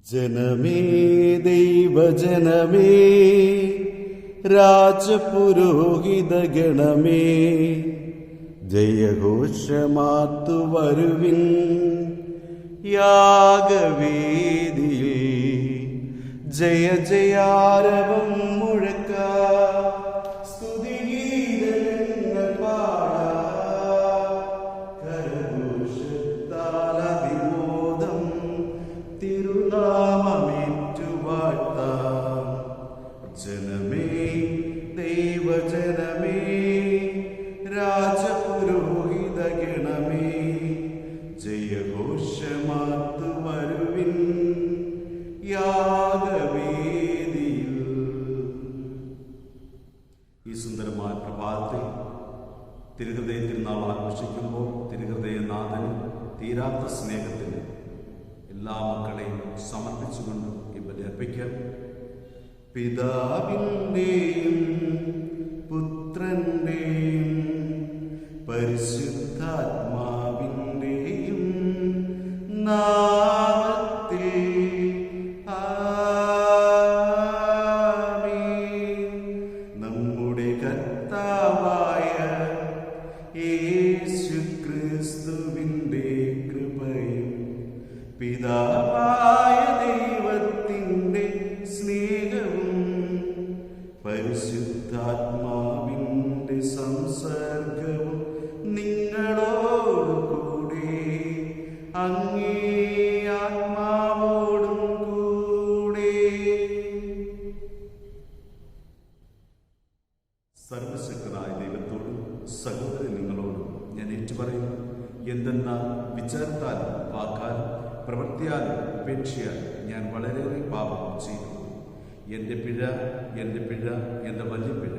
ജനമേ ദൈവജനമേ രാജപുരോഹിത ഗണമേ ജയഘോഷമാത്തു വരുവിൻ യാഗവേദിയിൽ ജയ ജയാരവം മുഴക്ക സ്തുതിഗീതങ്ങൾ പാടാം കരഘോഷത്താൽ അതിമോദം തിരുനാമമേറ്റുവാഴ്ത്താം. ജനമേ ദൈവജനമേ രാജപുരോഹിത ഗണമേ ജയഘോഷമാത്തു വരുവിൻ യാഗവേദിയിൽ. ഈ സുന്ദരമായ പ്രഭാതത്തിൽ തിരുഹൃദയ തിരുനാൾ ആഘോഷിക്കുമ്പോൾ തിരുഹൃദയനാഥന് തീരാത്ത സ്നേഹത്തിന് എല്ലാ മക്കളെയും സമർപ്പിച്ചുകൊണ്ട് ഈ ബലി അർപ്പിക്കാം. പിതാവിൻ്റെയും പുത്രൻ്റെയും പരിശുദ്ധാത്മാവിൻ്റെയും നാമത്തിൽ ആമേൻ. നമ്മുടെ കർത്താവായ യേശുക്രിസ്തുവിൻ്റെ കൃപയും പിതാവായ ദൈവത്തിൻ്റെ സ്നേഹവും പരിശുദ്ധാത്മാവിൻ്റെ സംസർഗവും നിങ്ങളോടുകൂടെ അങ്ങേ ആത്മാവോടും കൂടെ. സർവശക്തനായ ദൈവത്തോടും സഹോദരൻ നിങ്ങളോടും ഞാൻ ഏറ്റുപറയുന്നു. എന്തെന്നാൽ വിചാരത്താലും വാക്കാലും പ്രവൃത്തിയാലും ഉപേക്ഷയാലും ഞാൻ വളരെയേറെ പാപം ചെയ്തു. എൻ്റെ പിഴ എൻ്റെ വലിയ പിഴ.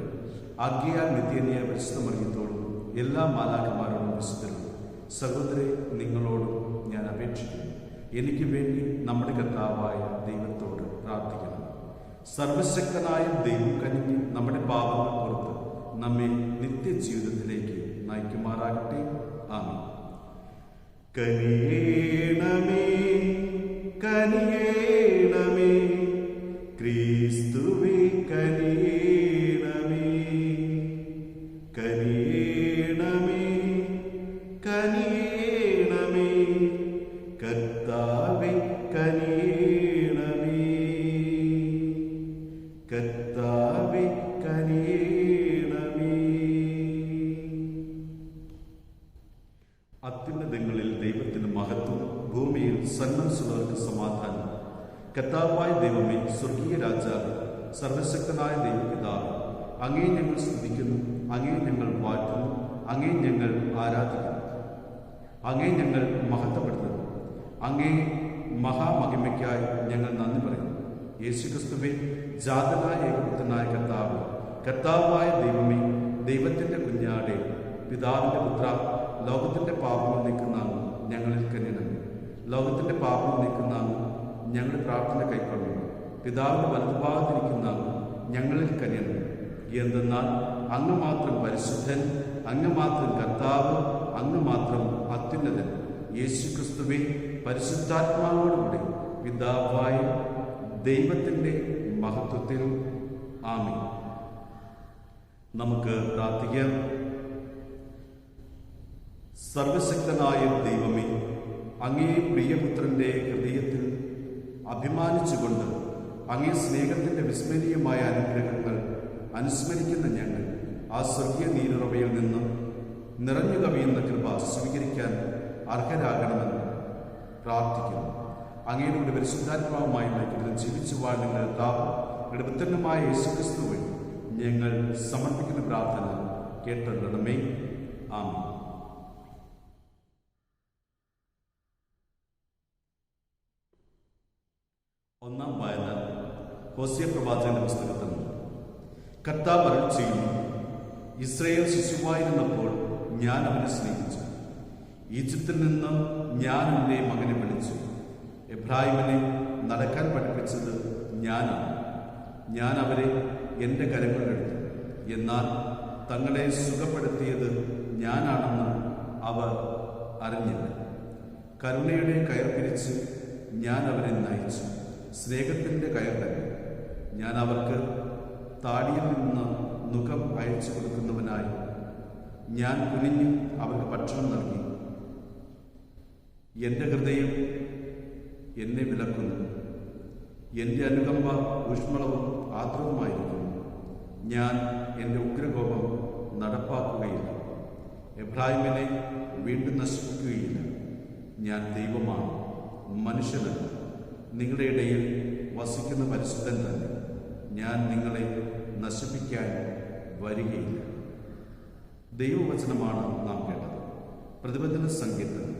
ആകയാൽ നിത്യന്യായ പരിശുദ്ധ മറിയത്തോടും എല്ലാ മാലാഖമാരോടും വിശുദ്ധരും സഹോദരെ നിങ്ങളോടും ഞാൻ അപേക്ഷിക്കുന്നു. എനിക്ക് വേണ്ടി നമ്മുടെ കർത്താവായ ദൈവത്തോട് പ്രാർത്ഥിക്കണം. സർവശക്തനായ ദൈവം കനിഞ്ഞ് നമ്മുടെ പാപങ്ങൾ പുറത്ത് നമ്മെ നിത്യജീവിതത്തിലേക്ക് നയിക്കുമാറാകട്ടെ. ആമേൻ. കനിയേണമേ കനിയേണമേ ക്രിസ്തുവേ കനിയേണമേ കനിയേണമേ കനിയേണമേ കർത്താവേ കനിയേണമേ കർത്താവേ കനിയേണമേ. അത്യുന്നതങ്ങളിൽ ദൈവത്തിന് മഹത്വം, ഭൂമിയിൽ സന്മനസ്സുള്ളവർക്ക് സമാധാനം. കർത്താവായ ദൈവമേ, സ്വർഗീയ രാജാവ്, സർവശക്തനായ ദൈവപിതാവ്, അങ്ങേ ഞങ്ങൾ സ്തുതിക്കുന്നു, അങ്ങേ ഞങ്ങൾ വാഴ്ത്തുന്നു, അങ്ങേ ഞങ്ങൾ ആരാധിക്കുന്നു, അങ്ങേ ഞങ്ങൾ മഹത്വപ്പെടുത്തുന്നു. അങ്ങേ മഹാമഹിമയ്ക്കായി ഞങ്ങൾ നന്ദി പറയുന്നു. യേശുക്രിസ്തുവേ, ജാതനായ ഏകപുത്രനായ കർത്താവ്, കർത്താവായ ദൈവമേ, ദൈവത്തിൻ്റെ കുഞ്ഞാടെ, പിതാവിൻ്റെ പുത്ര, ലോകത്തിൻ്റെ പാപങ്ങൾ നീക്കുന്ന ഞങ്ങളിൽ കനിയണമേ. ലോകത്തിൻ്റെ പാപങ്ങൾ നീക്കുന്ന ഞങ്ങളുടെ പ്രാർത്ഥന കൈക്കൊള്ളുന്നു. പിതാവിൻ്റെ വലതുഭാഗത്തിരിക്കുന്ന ഞങ്ങളിൽ കനിയണമേ. എന്തെന്നാൽ അങ്ങ് മാത്രം പരിശുദ്ധൻ, അങ്ങ് മാത്രം കർത്താവ്, അങ്ങ് മാത്രം അത്യുന്നതൻ. യേശുക്രിസ്തുവേ, പരിശുദ്ധാത്മാവോടുകൂടി പിതാവായ ദൈവത്തിൻ്റെ മഹത്വത്തിൽ. ആമേൻ. നമുക്ക് പ്രാർത്ഥിക്കാം. സർവശക്തനായ ദൈവമേ, അങ്ങേ പ്രിയപുത്രന്റെ ഹൃദയത്തിൽ അഭിമാനിച്ചുകൊണ്ട് അങ്ങേ സ്നേഹത്തിന്റെ വിസ്മരണീയമായ അനുഗ്രഹങ്ങൾ അനുസ്മരിക്കുന്ന ഞങ്ങൾ ആ സ്വർഗീയ നീരുറവയിൽ നിന്ന് നിറഞ്ഞു കവിയുന്ന കൃപ സ്വീകരിക്കാൻ അർഹരാകണമെന്ന് പ്രാർത്ഥിക്കുന്നു. അങ്ങയുടെ പരിശുദ്ധാത്മാവുമായി മറ്റും ജീവിച്ചു വാഴുന്ന കർത്താവ് പുത്രനുമായ യേശുക്രിസ്തു വഴി ഞങ്ങൾ സമർപ്പിക്കുന്ന പ്രാർത്ഥന കേട്ടറിയണമേ. ആമേൻ. ഒന്നാം വായന ഹോസിയ പ്രവാചകന്റെ പുസ്തകത്തിൽ നിന്ന്. കർത്താവ് അരുളിച്ചെയ്യുന്നു, ഇസ്രായേൽ ശിശുവായിരുന്നപ്പോൾ ഞാൻ അവനെ സ്നേഹിച്ചു. ഈജിപ്തിൽ നിന്ന് ഞാൻ എൻ്റെ മകനെ വിളിച്ചു. എബ്രാഹിമിനെ നടക്കാൻ പഠിപ്പിച്ചത് ഞാനാണ്. ഞാൻ അവരെ എൻ്റെ കരങ്ങളിലെടുത്തു. എന്നാൽ തങ്ങളെ സുഖപ്പെടുത്തിയത് ഞാനാണെന്ന് അവർ അറിഞ്ഞില്ല. കരുണയുടെ കയർ പിരിച്ച് ഞാൻ അവരെ നയിച്ചു. സ്നേഹത്തിൻ്റെ കയർ തന്നെ. ഞാൻ അവർക്ക് താടിയിൽ നിന്ന് നുകം അയച്ചു കൊടുക്കുന്നവനായി ഞാൻ കുനിഞ്ഞ് അവർക്ക് ഭക്ഷണം നൽകി. എൻ്റെ ഹൃദയം എന്നെ വിലക്കുന്നു. എൻ്റെ അനുകമ്പ ഊഷ്മളവും ആർദ്രവുമായിരിക്കുന്നു. ഞാൻ എൻ്റെ ഉഗ്രകോപം നടപ്പാക്കുകയില്ല. എബ്രാഹിമിനെ വീണ്ടും നശിപ്പിക്കുകയില്ല. ഞാൻ ദൈവമാണ്, മനുഷ്യനല്ല. നിങ്ങളുടെ ഇടയിൽ വസിക്കുന്ന പരിശുദ്ധൻ തന്നെ. ഞാൻ നിങ്ങളെ നശിപ്പിക്കാൻ വരികയില്ല. ദൈവവചനമാണ് നാം കേട്ടത്. പ്രതിബന്ധന സങ്കീർത്തനം.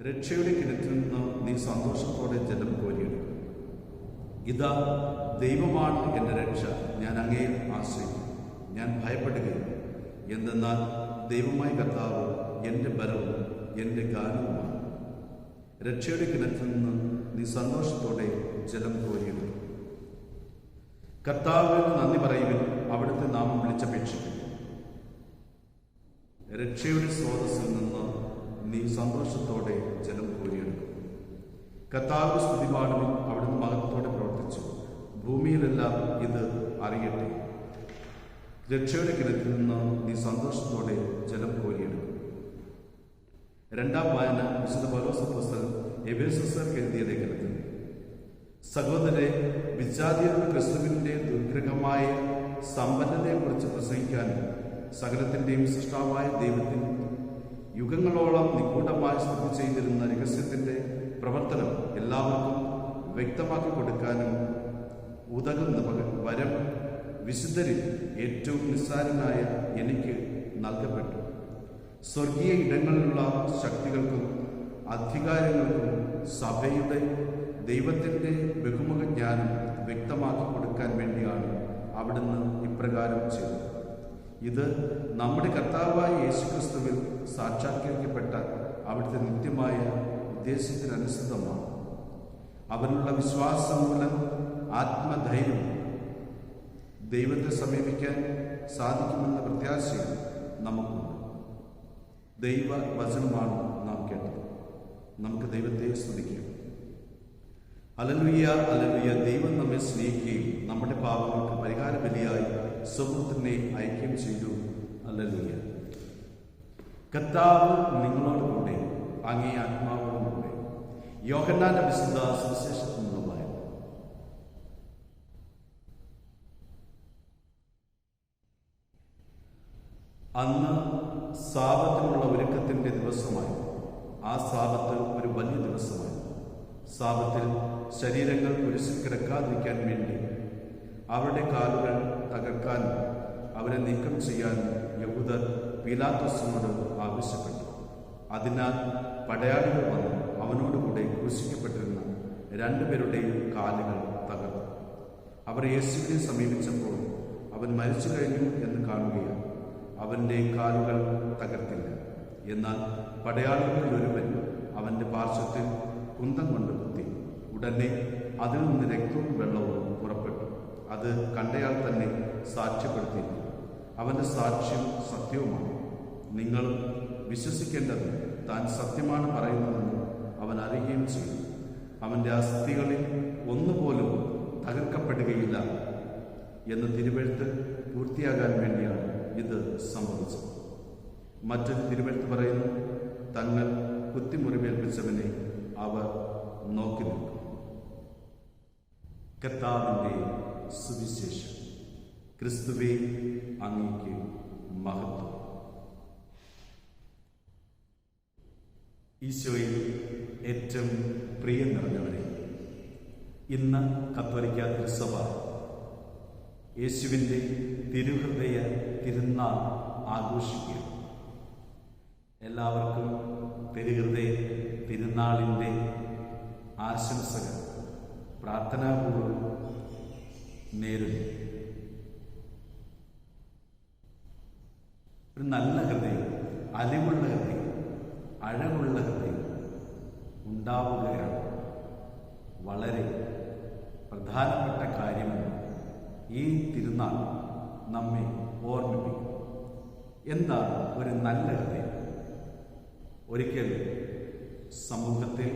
രക്ഷയുടെ കിണറ്റിൽ നിന്ന് നീ സന്തോഷത്തോടെ ജലം കോരിയെടുക്കും. ഇതാ, ദൈവമാണ് എൻ്റെ രക്ഷ. ഞാൻ അങ്ങയെ ആശ്രയിക്കും. ഞാൻ ഭയപ്പെടുകയില്ല. എന്തെന്നാൽ ദൈവമായ കർത്താവ് എൻ്റെ ബലവും എൻ്റെ ഗാനവുമാണ്. രക്ഷയുടെ കിണറ്റിൽ നിന്ന് നീ സന്തോഷത്തോടെ ജലം കോരിയെടുക്കും. കർത്താവിന് നന്ദി പറയുവിൻ, അവിടുത്തെ നാമം വിളിച്ചപേക്ഷിക്കും. രക്ഷയുടെ സ്രോതസ്സിൽ നിന്ന് നീ സന്തോഷത്തോടെ ജലം കോരിയെടുക്കും. കർത്താവിന്റെ സ്തുതി പാടുവിൻ, അവിടുന്ന് മഹത്വത്തോടെ പ്രവർത്തിച്ചു. ഭൂമിയിലെല്ലാം ഇത് അറിയട്ടെ. രക്ഷയുടെ കിണറ്റിൽ നിന്ന് നീ സന്തോഷത്തോടെ ജലം കോരിയെടുക്കും. രണ്ടാം വായന വിശുദ്ധ പൗലോസ് അപ്പോസ്തലൻ എഫേസ്യർക്ക് എഴുതിയ ലേഖനത്തിൽ. സഹോദരരെ, വിജാതിയരുടെ ക്രിസ്തുവിന്റെ ദുർഗ്രഹമായ സമ്പന്നതയെക്കുറിച്ച് പ്രസംഗിക്കാനും സകലത്തിന്റെയും സൃഷ്ടാവായ ദൈവത്തിന് യുഗങ്ങളോളം നിഗൂഢമായി സ്ഥിതി ചെയ്തിരുന്ന രഹസ്യത്തിന്റെ പ്രവർത്തനം എല്ലാവർക്കും വ്യക്തമാക്കി കൊടുക്കാനും ഉതകുന്ന വരം വിശുദ്ധരിൽ ഏറ്റവും നിസ്സാരനായ എനിക്ക് നൽകപ്പെട്ടു. സ്വർഗീയ ഇടങ്ങളിലുള്ള ശക്തികൾക്കും അധികാരങ്ങൾക്കും സഭയുടെ ദൈവത്തിൻ്റെ ബഹുമുഖ ജ്ഞാനം വ്യക്തമാക്കി കൊടുക്കാൻ വേണ്ടിയാണ് അവിടുന്ന് ഇപ്രകാരം ചെയ്തത്. ഇത് നമ്മുടെ കർത്താവായ യേശുക്രിസ്തുവിൽ സാക്ഷാത്കരിക്കപ്പെട്ട അവിടുത്തെ നിത്യമായ ഉദ്ദേശത്തിനനുസൃതമാണ്. അവനുള്ള വിശ്വാസം മൂലം ആത്മധൈര്യം ദൈവത്തെ സമീപിക്കാൻ സാധിക്കുമെന്ന പ്രത്യാശയും നമുക്കുണ്ട്. ദൈവ വചനമാണ് നാം കേട്ടത്. നമുക്ക് ദൈവത്തെ സ്തുതിക്കാം. Hallelujah, hallelujah. ദൈവം നമ്മെ സ്നേഹിക്കുകയും നമ്മുടെ പാപങ്ങൾക്ക് പരിഹാര ബലിയായി സ്വപുത്രനെ അയക്കുകയും ചെയ്തു. ഹല്ലേലൂയ. കർത്താവ് നിങ്ങളോടുകൂടെ, അങ്ങേ ആത്മാവോടുകൂടെ. യോഹന്നാന്റെ വിശുദ്ധ സുവിശേഷത്തിൽ നിന്നുള്ള വായന. അന്ന് സാബത്തിനുള്ള ഒരുക്കത്തിന്റെ ദിവസമായിരുന്നു. ആ സാബത്ത് ഒരു വലിയ ദിവസമായിരുന്നു. സാബത്തിൽ ശരീരങ്ങൾ കുരിശിൽ കിടക്കാതിരിക്കാൻ വേണ്ടി അവരുടെ കാലുകൾ തകർക്കാനും അവരെ നീക്കം ചെയ്യാനും യഹൂദർ പീലാത്തോസിനോട് ആവശ്യപ്പെട്ടു. അതിനാൽ പടയാളികൾ വന്ന് അവനോടുകൂടെ ക്രൂശിക്കപ്പെട്ടിരുന്ന രണ്ടുപേരുടെയും കാലുകൾ തകർത്തു. അവർ യേശുവിനെ സമീപിച്ചപ്പോൾ അവൻ മരിച്ചു കഴിഞ്ഞു എന്ന് കാണുകയാണ്. അവൻ്റെ കാലുകൾ തകർത്തില്ല. എന്നാൽ പടയാളികളിൽ ഒരുവൻ അവൻ്റെ പാർശ്വത്തിൽ കുന്തം കൊണ്ട് കുത്തി. ഉടനെ അതിൽ നിന്ന് രക്തവും വെള്ളവും പുറപ്പെട്ടു. അത് കണ്ടയാൾ തന്നെ സാക്ഷ്യപ്പെടുത്തിയിരുന്നു. അവൻ്റെ സാക്ഷ്യം സത്യവുമാണ്. നിങ്ങൾ വിശ്വസിക്കേണ്ടത് താൻ സത്യമാണ് പറയുന്നതെന്ന് അവൻ അറിയുകയും ചെയ്തു. അവൻ്റെ അസ്ഥികളിൽ ഒന്നുപോലും തകർക്കപ്പെടുകയില്ല എന്ന് തിരുവെഴുത്ത് പൂർത്തിയാകാൻ വേണ്ടിയാണ് ഇത് സംഭവിച്ചത്. മറ്റൊരു തിരുവെഴുത്ത് പറയുന്നു, തങ്ങൾ കുത്തിമുറിവേൽപ്പിച്ചവനെ അവർ നോക്കി നിൽക്കും. കർത്താവിൻ്റെ സുവിശേഷം. ക്രിസ്തുവേ, അങ്ങേക്ക് മഹത്വം. ഈശോയിൽ ഏറ്റവും പ്രിയം നിറഞ്ഞവരെ, ഇന്ന് കത്തോലിക്ക തിരുസഭ യേശുവിൻ്റെ തിരുഹൃദയ തിരുനാൾ ആഘോഷിക്കുക. എല്ലാവർക്കും തിരുഹൃദയ തിരുനാളിൻ്റെ ആശംസകൾ പ്രാർത്ഥനാപൂർവ്വം നേരുന്നു. ഒരു നല്ല ഹൃദയം, അലിവുള്ള ഹൃദയം, അഴകുള്ള ഹൃദയം ഉണ്ടാവുകയാണ് വളരെ പ്രധാനപ്പെട്ട കാര്യമെന്ന് ഈ തിരുനാൾ നമ്മെ ഓർമ്മിപ്പിക്കും. എന്താണ് ഒരു നല്ല ഹൃദയം? ഒരിക്കൽ സമൂഹത്തിൽ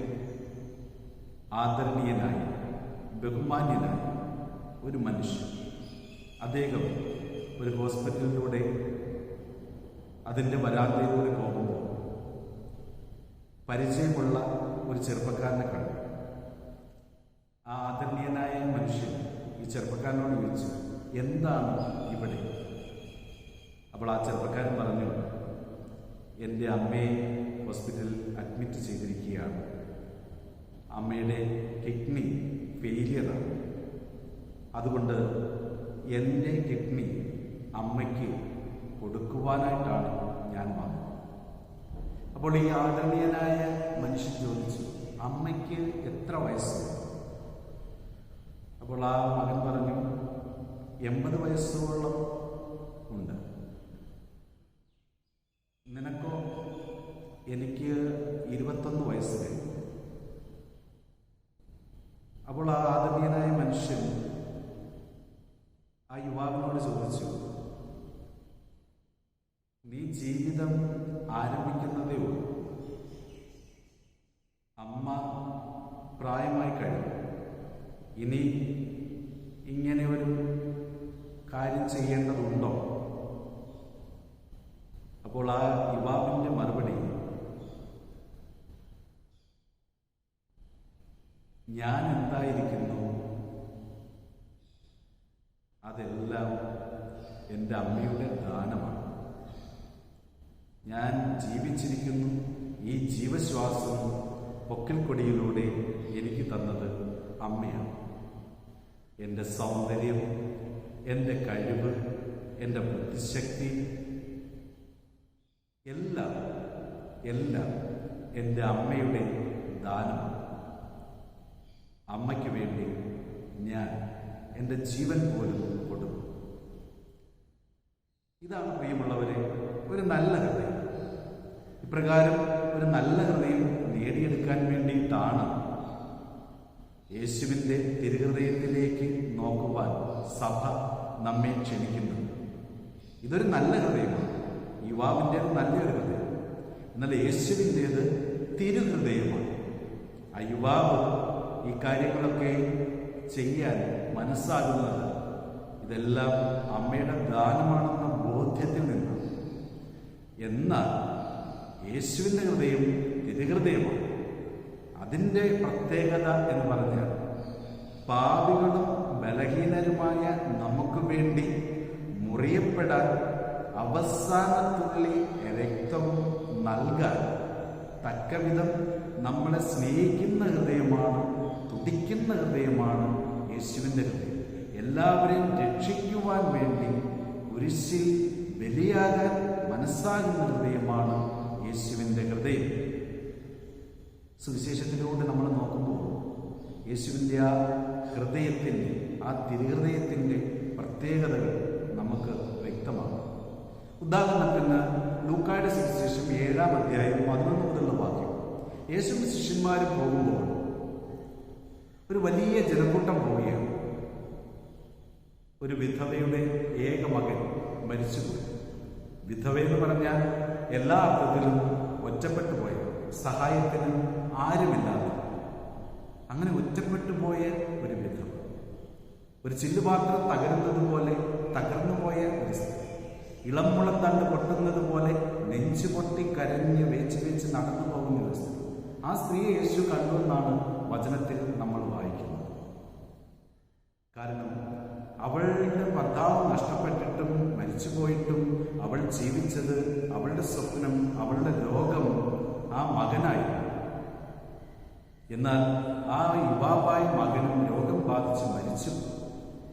ആദരണീയനായ ബഹുമാന്യനായ ഒരു മനുഷ്യൻ. അദ്ദേഹം ഒരു ഹോസ്പിറ്റലിലൂടെ അതിൻ്റെ വരാന്തയിലൂടെ പോകുമ്പോൾ പരിചയമുള്ള ഒരു ചെറുപ്പക്കാരനെ കണ്ടു. ആ ആദരണീയനായ മനുഷ്യൻ ഈ ചെറുപ്പക്കാരനോട് ചോദിച്ചു, എന്താണ് ഇവിടെ? അപ്പോൾ ആ ചെറുപ്പക്കാരൻ പറഞ്ഞു, എൻ്റെ അമ്മയെ ഹോസ്പിറ്റലിൽ അഡ്മിറ്റ് ചെയ്തിരിക്കുകയാണ്. അമ്മയുടെ കിഡ്നി ഫെയിലിയറാണ്. അതുകൊണ്ട് എൻ്റെ കിഡ്നി അമ്മയ്ക്ക് കൊടുക്കുവാനായിട്ടാണ് ഞാൻ വന്നത്. അപ്പോൾ ഈ ആദരണീയനായ മനുഷ്യൻ ചോദിച്ചു, അമ്മയ്ക്ക് എത്ര വയസ്സ്? അപ്പോൾ ആ മകൻ പറഞ്ഞു, 80 വയസ്സോളം ഉണ്ട്. നിനക്കോ? എനിക്ക് 21 വയസ്സ് കഴിഞ്ഞു. അപ്പോൾ ആ ആദരണീയനായ മനുഷ്യൻ ആ യുവാവിനോട് ചോദിച്ചു, നീ ജീവിതം ആരംഭിക്കുന്നതേ ഉള്ളൂ. അമ്മ പ്രായമായി കഴിഞ്ഞു. ഇനി ഇങ്ങനെ ഒരു കാര്യം ചെയ്യേണ്ടതുണ്ടോ? അപ്പോൾ ആ യുവാവിൻ്റെ മറുപടി, ഞാൻ എന്തായിരിക്കുന്നു അതെല്ലാം എൻ്റെ അമ്മയുടെ ദാനമാണ്. ഞാൻ ജീവിച്ചിരിക്കുന്നു. ഈ ജീവശ്വാസം പൊക്കിൽക്കൊടിയിലൂടെ എനിക്ക് തന്നത് അമ്മയാണ്. എൻ്റെ സൗന്ദര്യം, എൻ്റെ കഴിവ്, എൻ്റെ ബുദ്ധിശക്തി എല്ലാം എൻ്റെ അമ്മയുടെ ദാനമാണ്. അമ്മയ്ക്ക് വേണ്ടി ഞാൻ എൻ്റെ ജീവൻ പോലും കൊടുക്കും. ഇതാണ് പ്രിയമുള്ളവരെ ഒരു നല്ല ഹൃദയം. ഇപ്രകാരം ഒരു നല്ല ഹൃദയം നേടിയെടുക്കാൻ വേണ്ടിയിട്ടാണ് യേശുവിൻ്റെ തിരുഹൃദയത്തിലേക്ക് നോക്കുവാൻ സഭ നമ്മെ ക്ഷണിക്കുന്നത്. ഇതൊരു നല്ല ഹൃദയമാണ്. യുവാവിൻ്റെ നല്ലൊരു ഹൃദയം. എന്നാൽ യേശുവിൻ്റേത് തിരുഹൃദയമാണ്. ആ യുവാവ് ഈ കാര്യങ്ങളൊക്കെ ചെയ്യാൻ മനസ്സാകുന്നത് ഇതെല്ലാം അമ്മയുടെ ദാനമാണെന്ന ബോധ്യത്തിൽ നിന്ന്. എന്നാൽ യേശുവിൻ്റെ ഹൃദയം തിരുഹൃദയമാണ്. അതിൻ്റെ പ്രത്യേകത എന്ന് പറഞ്ഞാൽ പാപികളും ബലഹീനരുമായ നമുക്ക് വേണ്ടി മുറിയപ്പെടാൻ അവസാനത്തുള്ളി രക്തവും നൽകാൻ തക്കവിധം നമ്മളെ സ്നേഹിക്കുന്ന ഹൃദയമാണ്, തുടിക്കുന്ന ഹൃദയമാണ് യേശുവിൻ്റെ ഹൃദയം. എല്ലാവരെയും രക്ഷിക്കുവാൻ വേണ്ടി കുരിശിൽ ബലിയാകാൻ മനസ്സാകുന്ന ഹൃദയമാണ് യേശുവിൻ്റെ ഹൃദയം. സുവിശേഷത്തിലൂടെ നമ്മൾ നോക്കുമ്പോൾ യേശുവിൻ്റെ ആ ഹൃദയത്തിൻ്റെ, ആ തിരുഹൃദയത്തിൻ്റെ പ്രത്യേകതകൾ നമുക്ക് വ്യക്തമാണ്. ഉദാഹരണത്തിന് ലൂക്കായുടെ സുവിശേഷം 7-ാം അധ്യായം 11 മുതലുള്ള വാക്യം. യേശു ശിഷ്യന്മാരും പോകുമ്പോൾ ഒരു വലിയ ജനക്കൂട്ടം പോവുകയാണ്. ഒരു വിധവയുടെ ഏക മകൻ മരിച്ചുപോയി. വിധവയെന്ന് പറഞ്ഞാൽ എല്ലാ അർത്ഥത്തിലും ഒറ്റപ്പെട്ടു പോയ, സഹായത്തിന് ആരുമില്ലാത്ത, അങ്ങനെ ഒറ്റപ്പെട്ടു പോയ ഒരു വിധവ. ഒരു ചില്ലുപാത്രം തകരുന്നത് പോലെ തകർന്നുപോയ ഒരു സ്ത്രീ, ഇളംമുളത്തണ്ട് പൊട്ടുന്നത് പോലെ നെഞ്ചു പൊട്ടി കരഞ്ഞ് വേച്ച് നടന്നു പോകുന്ന ഒരു സ്ത്രീ. ആ സ്ത്രീയെ യേശു കണ്ടുവെന്നാണ് വചനത്തിൽ നമ്മൾ വായിക്കുന്നത്. കാരണം അവളുടെ ഭർത്താവ് നഷ്ടപ്പെട്ടിട്ടും മരിച്ചുപോയിട്ടും അവൾ ജീവിച്ചത്, അവളുടെ സ്വപ്നം, അവളുടെ ലോകം ആ മകനായി. എന്നാൽ ആ യുവാവായ മകനും രോഗം ബാധിച്ച് മരിച്ചു.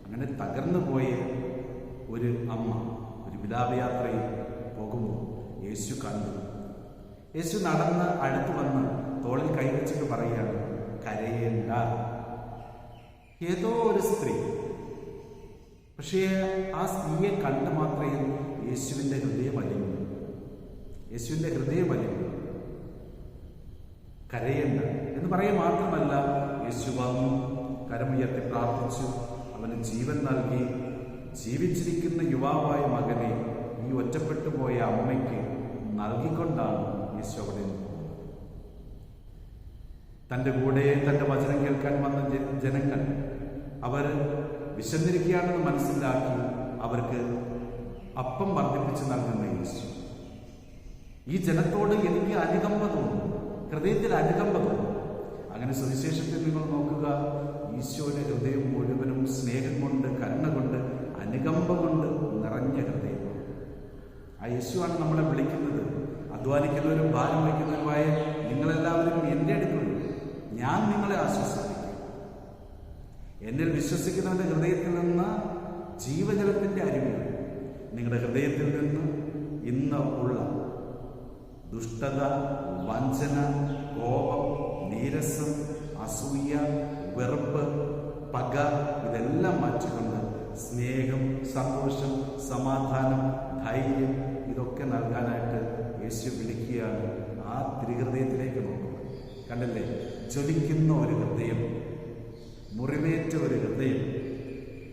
അങ്ങനെ തകർന്നു പോയ ഒരു അമ്മ ഒരു വിലാപയാത്രയിൽ പോകുമ്പോൾ യേശു കണ്ടു. യേശു നടന്ന് അടുത്ത് വന്ന് തോളിൽ കൈവച്ചിട്ട് പറയുകയാണ്, കരയേണ്ട. ഏതോ ഒരു സ്ത്രീ, പക്ഷേ ആ സ്ത്രീയെ കണ്ട് മാത്രമേ യേശുവിൻ്റെ ഹൃദയം അലിഞ്ഞു. യേശുവിൻ്റെ ഹൃദയം അലിഞ്ഞു. കരയേണ്ട എന്ന് പറയുക മാത്രമല്ല, യേശു വന്നു, കരമുയർത്തി പ്രാർത്ഥിച്ചു, അവന് ജീവൻ നൽകി. ജീവിച്ചിരിക്കുന്ന യുവാവായ മകനെ ഈ ഒറ്റപ്പെട്ടു പോയ അമ്മയ്ക്ക് നൽകിക്കൊണ്ടാണ് യേശു അവിടെ. തൻ്റെ കൂടെ തൻ്റെ വചനം കേൾക്കാൻ വന്ന ജനങ്ങൾ അവർ വിശന്നിരിക്കുകയാണെന്ന് മനസ്സിലാക്കി അവർക്ക് അപ്പം വർദ്ധിപ്പിച്ച് നൽകുന്ന യേശു. ഈ ജനത്തോട് എനിക്ക് അനുകമ്പ തോന്നും, ഹൃദയത്തിൽ അനുകമ്പ തോന്നും. അങ്ങനെ സുവിശേഷത്തിൽ നിങ്ങൾ നോക്കുക, ഈശോയുടെ ഹൃദയം മുഴുവനും സ്നേഹം കൊണ്ട്, കരുണ കൊണ്ട്, അനുകമ്പ കൊണ്ട് നിറഞ്ഞ ഹൃദയം. ആ യേശുവാണ് നമ്മളെ വിളിക്കുന്നത്. അധ്വാനിക്കുന്നവരും ഭാരം വയ്ക്കുന്നവരുമായ നിങ്ങളെല്ലാവരും എൻ്റെ അടുക്കൽ, ഞാൻ നിങ്ങളെ ആശ്വസിപ്പിക്കും. എന്നിൽ വിശ്വസിക്കുന്നവരുടെ ഹൃദയത്തിൽ നിന്ന് ജീവജലത്തിൻ്റെ അരുവികൾ. നിങ്ങളുടെ ഹൃദയത്തിൽ നിന്ന് ഇന്ന് ഉള്ള ദുഷ്ടത, വഞ്ചന, കോപം, നീരസം, അസൂയ, വെറുപ്പ്, പക ഇതെല്ലാം മാറ്റിക്കൊണ്ട് സ്നേഹം, സന്തോഷം, സമാധാനം, ധൈര്യം ഇതൊക്കെ നൽകാനായിട്ട് യേശു വിളിക്കുകയാണ്. ആ തിരുഹൃദയത്തിലേക്ക് നോക്കുക. കണ്ടല്ലേ, ജ്വലിക്കുന്ന ഒരു ഹൃദയം, മുറിവേറ്റ ഒരു ഹൃദയം,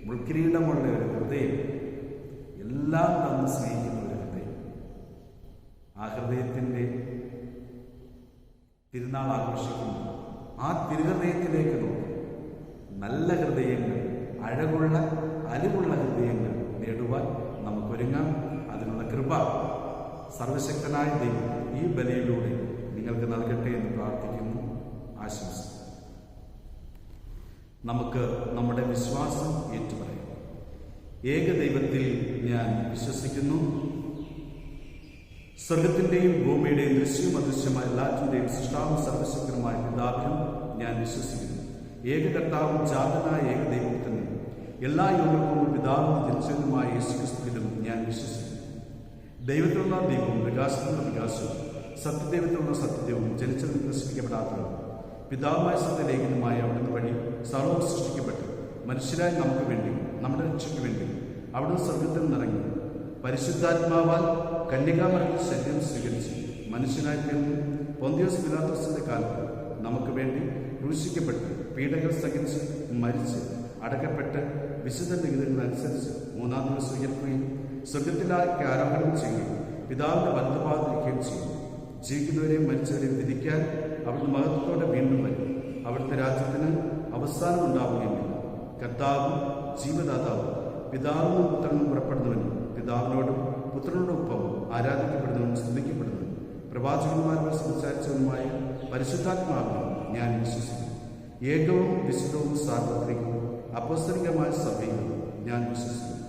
മുൾക്കിരീടമുള്ള ഒരു ഹൃദയം, എല്ലാം തന്ന് സ്നേഹിക്കുന്ന ഒരു ഹൃദയം. ആ ഹൃദയത്തിൻ്റെ തിരുനാൾ ആഘോഷിക്കുന്നു. ആ തിരുഹൃദയത്തിലേക്ക് നോക്കും. നല്ല ഹൃദയങ്ങൾ, അഴകുള്ള അലിവുള്ള ഹൃദയങ്ങൾ നേടുവാൻ നമുക്കൊരുങ്ങാം. അതിനുള്ള കൃപ സർവശക്തനായ ദൈവം ഈ ബലിയിലൂടെ നിങ്ങൾക്ക് നൽകട്ടെ എന്ന് പ്രാർത്ഥിക്കുന്നു, ആശംസിക്കുന്നു. നമുക്ക് നമ്മുടെ വിശ്വാസം ഏറ്റുപറയാം. ഏകദൈവത്തിൽ ഞാൻ വിശ്വസിക്കുന്നു. സ്വർഗത്തിൻ്റെയും ഭൂമിയുടെയും ദൃശ്യവും അദൃശ്യമായ എല്ലാറ്റിൻ്റെയും സൃഷ്ടാവും സർവശക്തനുമായ പിതാവിനും ഞാൻ വിശ്വസിക്കുന്നു. ഏകകർത്താവും ജാതനായ ഏകദൈവത്തിനും എല്ലാ യോഗങ്ങൾക്കും പിതാവിനും ജനിച്ചതുമായ യേശുക്രിസ്തുവിലും ഞാൻ വിശ്വസിക്കുന്നു. ദൈവത്തിലുള്ള ദൈവവും വികാസത്തിലുള്ള വികാസവും സത്യദൈവത്തിലുള്ള സത്യവും ജനിച്ചതിൽ പ്രസരിക്കപ്പെടാത്തതും പിതാവുമായ സത്യലേഖനമായ അവിടുന്ന് വഴി സർവ്വം സൃഷ്ടിക്കപ്പെട്ടു മനുഷ്യരായി നമുക്ക് വേണ്ടി, നമ്മുടെ രക്ഷയ്ക്ക് വേണ്ടി അവിടുന്ന് സ്വർഗത്തിൽ നിറങ്ങി പരിശുദ്ധാത്മാവാൽ കന്യകാമറിയത്തിൽ ശരീരം സ്വീകരിച്ച് മനുഷ്യനായി തീർന്നു. പൊന്തിയോസ് പിലാത്തോസിന്റെ കാലത്ത് നമുക്ക് വേണ്ടി ക്രൂശിക്കപ്പെട്ട് പീഡകൾ സഹിച്ച് മരിച്ച് അടക്കപ്പെട്ട് വിശുദ്ധ ലിഖിതങ്ങളനുസരിച്ച് മൂന്നാം ദിവസം ഉയർത്തുകയും സ്വർഗത്തിലേക്ക് ആരോഹണം ചെയ്യുകയും പിതാവിന്റെ വലതുഭാഗത്തിരിക്കുകയും ചെയ്യും. ജീവിക്കുന്നവരെയും മരിച്ചവരെയും വിധിക്കാൻ അവിടുന്ന് മഹത്വത്തോടെ വീണ്ടും വരും. അവിടുത്തെ രാജ്യത്തിന് അവസാനം ഉണ്ടാവുകയില്ല. കർത്താവും ജീവദാതാവും പിതാവിനും പുത്രനും പുറപ്പെടുന്നവനും പിതാവിനോടും പുത്രനോടൊപ്പം ആരാധിക്കപ്പെടുന്നവനും സ്തുതിക്കപ്പെടുന്നവനും പ്രവാചകന്മാരോട് സംസാരിച്ചവനുമായ പരിശുദ്ധാത്മാവിനും ഞാൻ വിശ്വസിക്കുന്നു. ഏകവും വിശുദ്ധവും സാർവത്രികവും അപ്പോസ്തലികമായ സഭയിൽ ഞാൻ വിശ്വസിക്കുന്നു.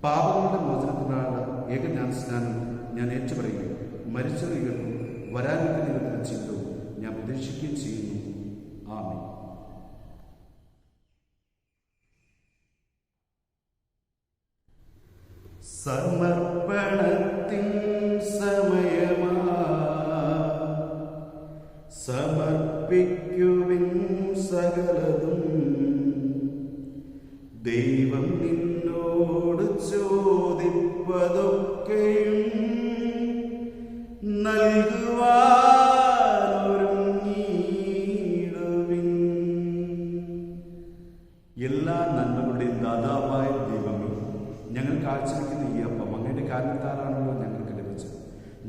പാപങ്ങളുടെ മോചനത്തിനാണ് ഏകജ്ഞാനസ്നാനം ഞാൻ ഏറ്റുപറയുകയും മരിച്ചവരെ ഉയർത്തും വരാനിരിക്കുന്ന ദൈവത്തിന്റെ ജീവിതവും ഞാൻ പ്രതീക്ഷിക്കുകയും ചെയ്യുന്നു. ആമേൻ. സമർപ്പണത്തിൻ സമയമാ, സമർപ്പിക്കുവിൻ സകലതും. ദൈവം നിന്നോട് ചോദിപ്പതൊക്കെയും നൽകുവാനൊരുങ്ങിയിടുവിൻ. എല്ലാ നന്മകളുടെയും ദാതാവായ ദൈവമേ, ഞങ്ങൾ കാഴ്ചവെക്കുന്ന ഈ അപ്പം അങ്ങയുടെ കാരണത്താലാണല്ലോ ഞങ്ങൾക്ക് ലഭിച്ചത്.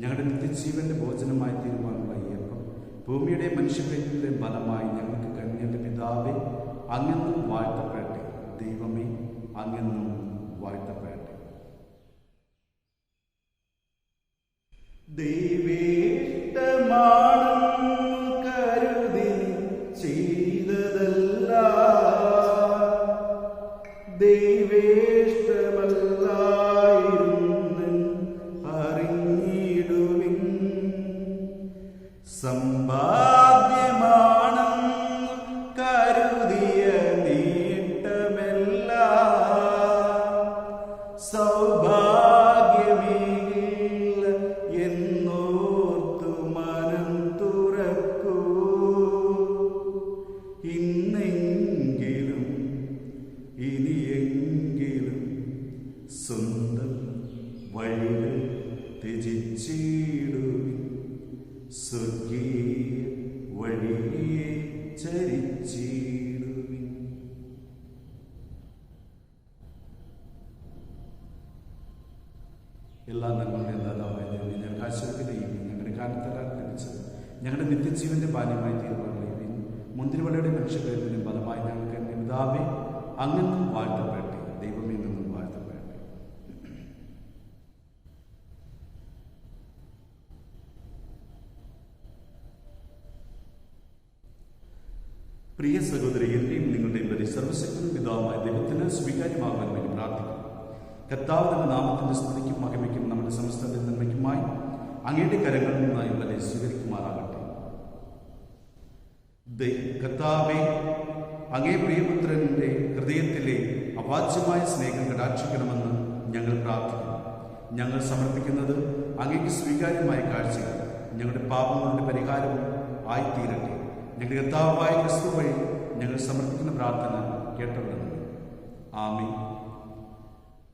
ഞങ്ങളുടെ നിത്യജീവന്റെ ഭോജനമായി തീരുമാനമുള്ള ഈ അപ്പം ഭൂമിയുടെ മനുഷ്യരുടെ ഫലമായി ഞങ്ങൾക്ക് കന്യന്റെ പിതാവേ, അങ്ങെന്നും വാഴ്ത്തപ്പെടട്ടെ. ദൈവമേ, അങ്ങെന്നും വാഴ്ത്തപ്പെടട്ടെ. ദൈവേഷ്ടമാണെന്ന് കരുതി ചെയ്തതല്ല, ദൈവേഷ്ടമല്ലായിരുന്നു അറിഞ്ഞിടുവിൻ. സമ്പാദ്യമാണെന്ന് കരുതിയ നേട്ടമല്ല, സൗഭാഗ്യമേകില്ല എന്നോർത്തു മനം തുറക്കൂ. ഇന്നെങ്കിലും ഇനിയെങ്കിലും സ്വന്തം വഴികൾ ത്യജിച്ചിടുവിൻ. സ്വർഗീയ വഴിയെ ചരിച്ചിടുവിൻ. എല്ലാ നന്മകളുടെയും ദാതാവായ ദൈവമേ, ഞങ്ങൾക്ക് ആശ്രയിക്കുന്ന ഈ ഞങ്ങളുടെ കാലത്താൽ ലഭിച്ചത് ഞങ്ങളുടെ നിത്യജീവന്റെ പാനീയമായി തീരുമാനമായി കർത്താവെ, അങ്ങെന്നും വാഴ്ത്തപ്പെടട്ടെ. ദൈവമേ, നിന്നും വാഴ്ത്തപ്പെടട്ടെ. പ്രിയ സഹോദരി, എന്റെയും നിങ്ങളുടെയും വരെ സർവശക്തനും പിതാവായ ദൈവത്തിന് സ്വീകാര്യമാകാൻ വേണ്ടി പ്രാർത്ഥിക്കുന്നു. കർത്താവ് തന്റെ നാമത്തിന്റെ സ്തുതിക്കും മഹിമയ്ക്കും നമ്മുടെ സമസ്ത നന്മയ്ക്കുമായി അങ്ങയുടെ കരങ്ങളിൽ നിന്നായി വരെ സ്വീകരിക്കുമാറാകട്ടെ. കർത്താവെ, അങ്ങേ പ്രിയപുത്രന്റെ ഹൃദയത്തിലെ അവാച്യമായ സ്നേഹം കടാക്ഷിക്കണമെന്ന് ഞങ്ങൾ പ്രാർത്ഥിക്കുന്നു. ഞങ്ങൾ സമർപ്പിക്കുന്നത് അങ്ങേക്ക് സ്വീകാര്യമായ കാഴ്ചകൾ ഞങ്ങളുടെ പാപങ്ങളുടെ പരിഹാരവും ആയിത്തീരട്ടെ. ഞങ്ങളുടെ കർത്താവായ ക്രിസ്തു വഴി ഞങ്ങൾ സമർപ്പിക്കുന്ന പ്രാർത്ഥന കേട്ടവരുന്നു. ആമേൻ.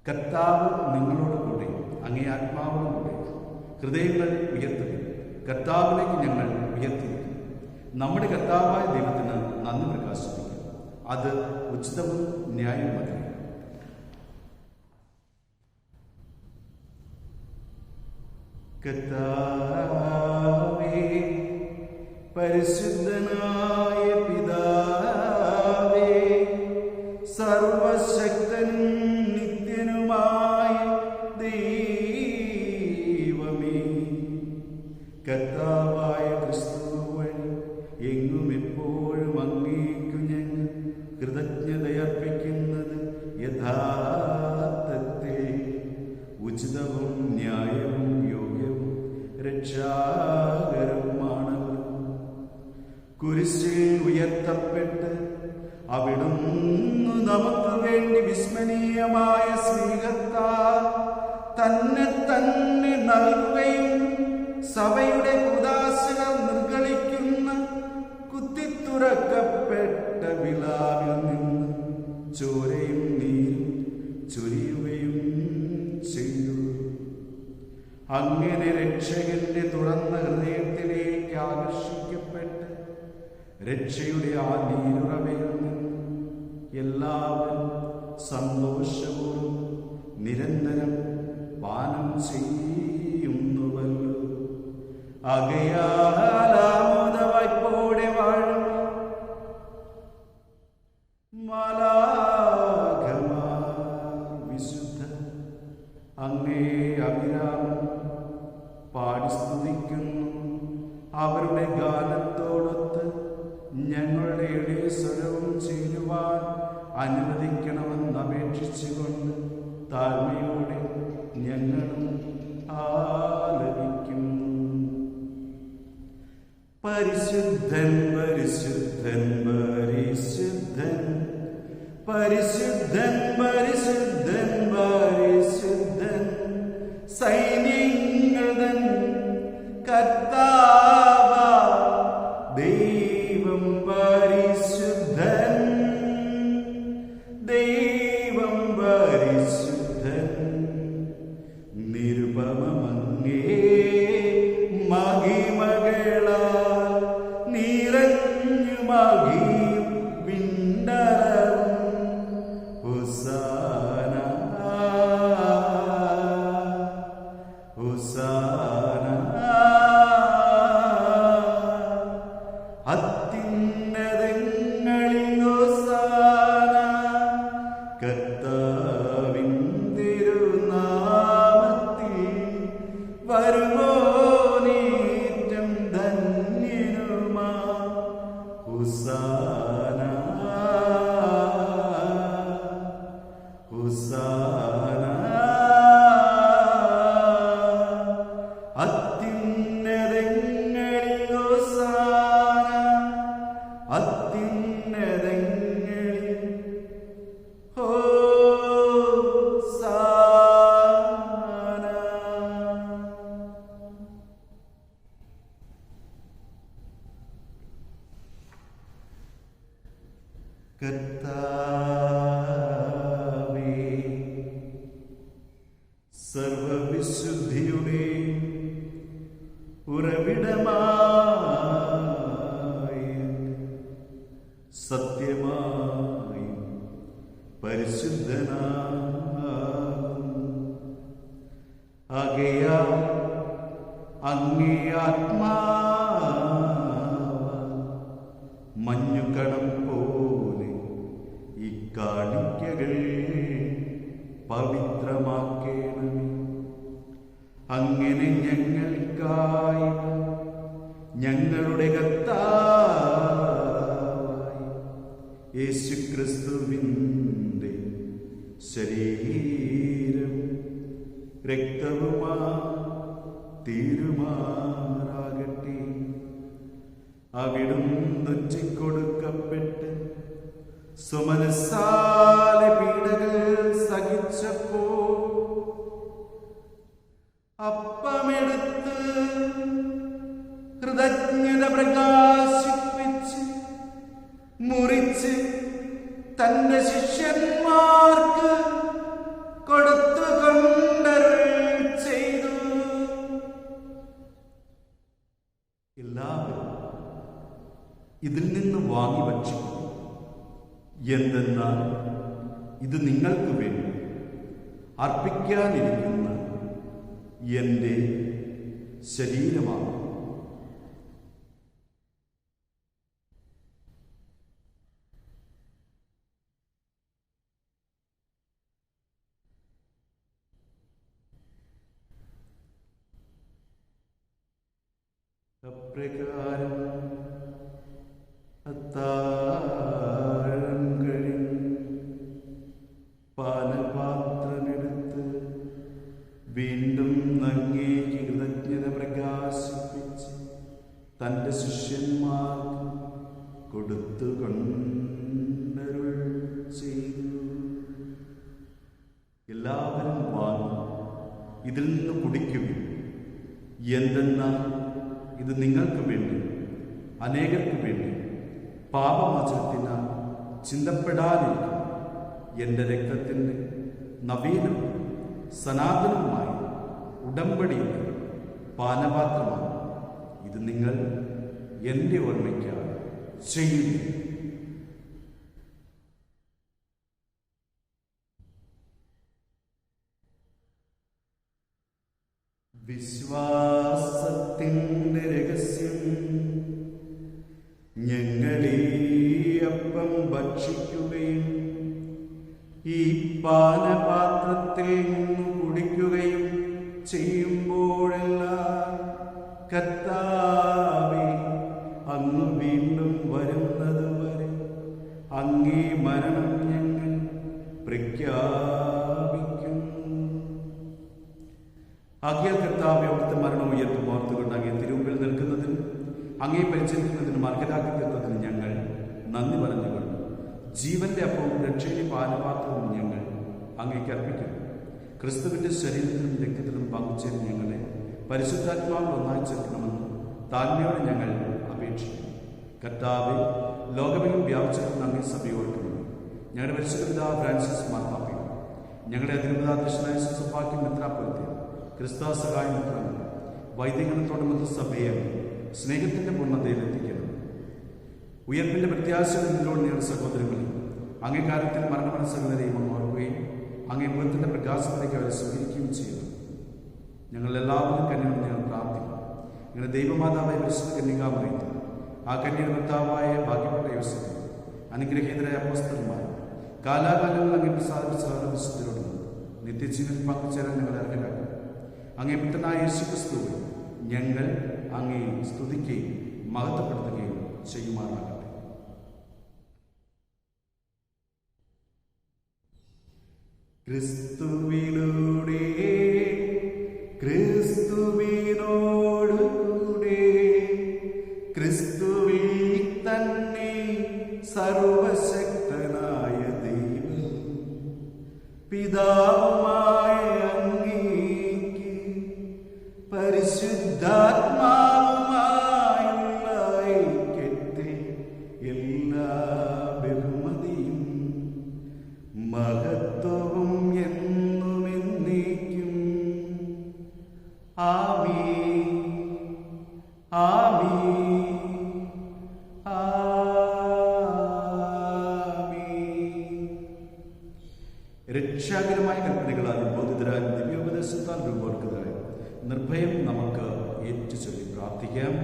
കർത്താവ് നിങ്ങളോട് കൂടെ, അങ്ങേ ആത്മാവോട് കൂടെ. ഹൃദയങ്ങൾ ഉയർത്തുക. കർത്താവിലേക്ക് ഞങ്ങൾ ഉയർത്തിയിരിക്കുന്നു. നമ്മുടെ കർത്താവായ ദൈവത്തിന് നന്ദി പ്രകാശിപ്പിക്കും. അത് ഉചിതവും ന്യായവുമത്രേ. കർത്താവേ, പരിശുദ്ധനായ പിതാവേ, സർവശക്തനും നിത്യനുമായ ദൈവമേ, കർത്താവായ ക്രിസ്തു വഴി എങ്ങും എപ്പോഴും അങ്ങേക്കു ഞങ്ങൾ കൃതജ്ഞതയർപ്പിക്കുന്നത് യഥാർത്ഥത്തിൽ ഉചിതവും ന്യായവും യോഗ്യവും രക്ഷാകരവുമാണല്ലോ. കുരിശിൽ ഉയർത്തപ്പെട്ട് അവിടുന്ന് നമുക്ക് വേണ്ടി വിസ്മരണീയമായ സ്നേഹത്താൽ തന്നെ തന്നെ നൽകുകയും സഭയുടെ ഉദാസകൾ നിർഗളിക്കുന്ന കുത്തിത്തുറക്കപ്പെട്ട വിലാവിൽ നിന്ന് ചോരയും നീരും ചൊരിയുകയും ചെയ്തു. അങ്ങനെ രക്ഷകന്റെ തുറന്ന ഹൃദയത്തിലേക്ക് ആകർഷിക്കപ്പെട്ട് രക്ഷയുടെ ആ നീരുറവയിൽ നിന്ന് എല്ലാവരും സന്തോഷപൂർവ്വം നിരന്തരം പാനം ചെയ്യുന്നുവല്ലോ. ആകയാലാമോദവായ്പോടെ വാഴും മാലാഖമാർ വിശുദ്ധ അങ്ങേ അഭിരാമം പാടി സ്തുതിക്കുന്നു. അവരുടെ ഗാനത്തോടൊത്ത് ഞങ്ങളുടെ ഇടയിൽ സ്വരവും ചേരുവാൻ അനുവദിക്കണമെന്ന് അപേക്ഷിച്ചുകൊണ്ട് താഴ്മയോടെ ഞങ്ങളും ആലപിക്കുന്നു. പരിശുദ്ധൻ പരിശുദ്ധൻ പരിശുദ്ധൻ പരിശുദ്ധൻ പരിശുദ്ധൻ പരിശുദ്ധൻ സൈന്യങ്ങൾ കർത്താവ ദൈവം പരിശുദ്ധൻ, ദൈവം പരിശുദ്ധൻ. നിരുപമങ്ങേ മഹിമകളാൽ നിറഞ്ഞു മഹിയും വിണ്ടലവും. ഹോസാന ഹോസാന അത്യുന്നതങ്ങളിൽ ഹോസാന. കർത്താവിൻ തിരുനാമത്തിൽ വരുവോനേറ്റം ധന്യനുമാ. ഹോസാന ഹോസാന അത്യുന്നതങ്ങളിൽ ഹോസാന, അത്യുന്നതങ്ങളിൽ ഹോസാന. കർത്താവേ, സർവവിശുദ്ധിയുടെ ഉറവിടമായി സത്യമായി പരിശുദ്ധനാകുന്നു. ആകയാൽ അങ്ങേ ആത്മാവ് മഞ്ഞുകണം പോലെ കാണിക്കകൾ പവിത്രമാക്കേണമേ. അങ്ങനെ ഞങ്ങൾക്കായി ഞങ്ങളുടെ കർത്താവായ യേശുക്രിസ്തുവിന്റെ ശരീരം രക്തവുമാ തീരുമാറാകട്ടെ. അവിടുന്ന് കൊടുക്കപ്പെട്ട് സുമനസ്സാലെ പീഡകൾ സഹിച്ചപ്പോ അപ്പമെടുത്ത് കൃതജ്ഞത പ്രകാശിപ്പിച്ച് മുറിച്ച് തന്റെ ശിഷ്യന്മാർക്ക് കൊടുത്തുകൊണ്ടരുൾ ചെയ്തു. എല്ലാവരും ഇതിൽ നിന്ന് വാങ്ങി ഭക്ഷിക്കും. എന്തെന്നാൽ ഇത് നിങ്ങൾക്ക് വേണ്ടി അർപ്പിക്കാനിരിക്കുന്ന എൻ്റെ ശരീരമാണ്. അപ്രകാരം അത്താഴം കഴിഞ്ഞ് പാനപാത്രമെടുത്ത് വീണ്ടും അങ്ങേക്ക് കൃതജ്ഞത പ്രകാശിപ്പിച്ച് തൻ്റെ ശിഷ്യന്മാർക്ക് കൊടുത്തുകൊണ്ടരുൾ ചെയ്തു. എല്ലാവരും വാങ്ങി ഇതിൽ നിന്ന് കുടിക്കുകയും, എന്തെന്നാൽ ഇത് നിങ്ങൾക്ക് വേണ്ടി അനേകർക്ക് വേണ്ടി പാപമോചനത്തിന് ചിന്തപ്പെടാതിരിക്കും എൻ്റെ രക്തത്തിൻ്റെ നവീനവും സനാതനവുമായ ഉടമ്പടിയുടെ പാനപാത്രമാണ്. ഇത് നിങ്ങൾ എൻ്റെ ഓർമ്മയ്ക്കായി ചെയ്യുന്നു. വിശ്വാസത്തിൻ്റെ രഹസ്യം. ഞങ്ങളീ അപ്പം ഭക്ഷിക്കുകയും ഈ പാനപാത്രത്തിൽ നിന്ന് കുടിക്കുകയും ചെയ്യുമ്പോഴെല്ലാം കർത്താവേ, അങ്ങ് വീണ്ടും വരുന്നത് വരെ അങ്ങേ മരണം ഞങ്ങൾ പ്രഖ്യാപിക്കുന്നു. ആകിയാൽ കർത്താവേ, അവിടുത്തെ മരണം ഉയർത്തും ഓർത്തുകൊണ്ട് അങ്ങേ തിരുമുമ്പിൽ നിൽക്കുന്നതിനും അങ്ങേ പരിചരിക്കുന്നതിനും അർഹരാക്കി തീർന്നതിന് ഞങ്ങൾ നന്ദി പറഞ്ഞുകൊണ്ട് ജീവന്റെ അപ്പവും രക്ഷയുടെ പാനപാത്രവും ഞങ്ങൾ അങ്ങേക്ക് അർപ്പിക്കുന്നു. ക്രിസ്തുവിന്റെ ശരീരത്തിലും രക്തത്തിലും പങ്കുചേർന്ന് ഞങ്ങളെ പരിശുദ്ധാത്മാവിൽ ഒന്നായി ചേർക്കണമെന്ന് താഴ്മയോടെ ഞങ്ങൾ അപേക്ഷിക്കുന്നു. കർത്താവെ, ലോകമെങ്ങും വ്യാപിച്ചിരുന്ന അങ്ങേ സഭയോർക്കുന്നു. ഞങ്ങളുടെ പരിശുദ്ധ പിതാവ് ഫ്രാൻസിസ് മാർപ്പാപ്പയും ഞങ്ങളുടെ അതിരൂപതാധ്യക്ഷനായ സുസഭാഗ്യം മെത്രാപ്പൊലീത്ത ക്രിസ്തു സഹായ മിത്രങ്ങൾ വൈദികനത്തോടുമൊത്ത സഭയെ സ്നേഹത്തിന്റെ പൂർണ്ണതയിൽ എത്തിക്കണം. ഉയർപ്പിന്റെ പ്രത്യാശകൾ ഇതിലൂടെ ഞങ്ങളുടെ സഹോദരങ്ങളെ അങ്ങേക്കാലത്തിൽ മരണമനസ്സുകളെയും അങ്ങ് ഓർക്കുകയും അങ്ങേ മുഖത്തിന്റെ പ്രകാശത്തിലേക്ക് അവരെ സ്വീകരിക്കുകയും ചെയ്യുന്നു. ഞങ്ങളെല്ലാവരും കന്യയോട് ഞങ്ങൾ പ്രാർത്ഥിക്കും. ഞങ്ങളുടെ ദൈവമാതാവായ പരിശുദ്ധ കന്യകാമറിയത്തിൽ ആ കന്യയുടെ ഭർത്താവായ ഭാഗ്യപ്പെട്ട യോസേഫ് അനുഗ്രഹീതരായ അപ്പോസ്തലന്മാർ കാലാകാലങ്ങൾ അങ്ങേ പ്രസാദിച്ച വിശുദ്ധരോട് നിത്യജീവനിൽ പങ്കുചേരാൻ ഞങ്ങളെ അർഹരാക്കും. അങ്ങേ പുത്രനായ യേശുക്രിസ്തുവിൽ ഞങ്ങൾ അങ്ങേ സ്തുതിക്കുകയും മഹത്വപ്പെടുത്തുകയും ചെയ്യുമാറാകട്ടെ. ക്രിസ്തുവിലൂടെ ക്രിസ്തുവിനോടുകൂടെ ക്രിസ്തുവിൽ തന്നെ സർവശക്തനായ ദൈവം പിതാവുമായ അങ്ങേക്ക് പരിശുദ്ധാത്മാവുമായുള്ള ഐക്യത്തിൽ എല്ലാ ബഹുമതിയും മഹത്വവും എന്നും എന്നേക്കും ആമേൻ ആമേൻ ആമേൻ. രക്ഷാകരമായ കൽപ്പനകളാൽ ബോധിതരായ ദിവ്യോപദേശത്താൽ രൂപവർക്കതായ നിർഭയം നമുക്ക് ഏറ്റുചൊല്ലി പ്രാർത്ഥിക്കാം.